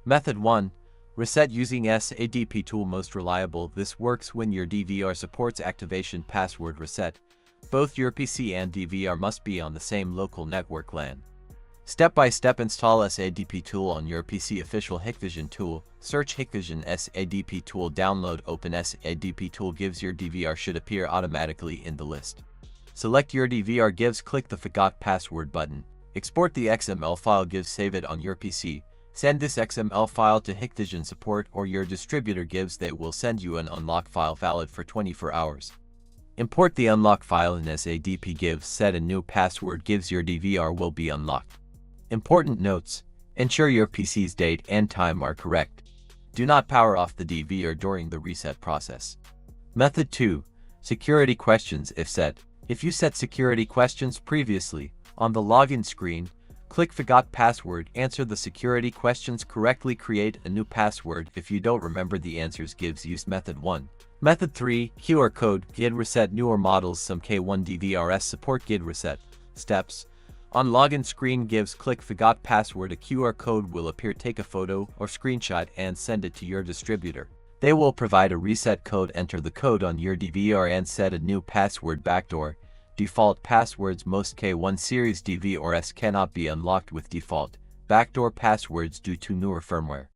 Method 1. Reset using SADP Tool. Most reliable. This works when your DVR supports activation password reset. Both your PC and DVR must be on the same local network LAN. Step-by-step install SADP Tool on your PC. Official Hikvision Tool. Search Hikvision SADP Tool. Download. Open SADP Tool. Gives your DVR should appear automatically in the list. Select your DVR. Gives click the Forgot Password button. Export the XML file. Gives save it on your PC. Send this XML file to Hikvision support or your distributor. Gives they will send you an unlock file valid for 24 hours. Import the unlock file in SADP. Gives set a new password. Gives your DVR will be unlocked. Important notes. Ensure your PC's date and time are correct. Do not power off the DVR during the reset process. Method 2. Security questions. If set. If you set security questions previously, on the login screen, click Forgot Password. Answer the security questions correctly. Create a new password. If you don't remember the answers. Gives use Method 1. Method 3. QR code. Gid reset. Newer models. Some K1 DVRs support gid reset. Steps. On login screen. Gives click Forgot Password. A QR code will appear. Take a photo or screenshot and send it to your distributor. They will provide a reset code. Enter the code on your DVR and set a new password. Backdoor. Default passwords. Most K1 series DVRs cannot be unlocked with default backdoor passwords due to newer firmware.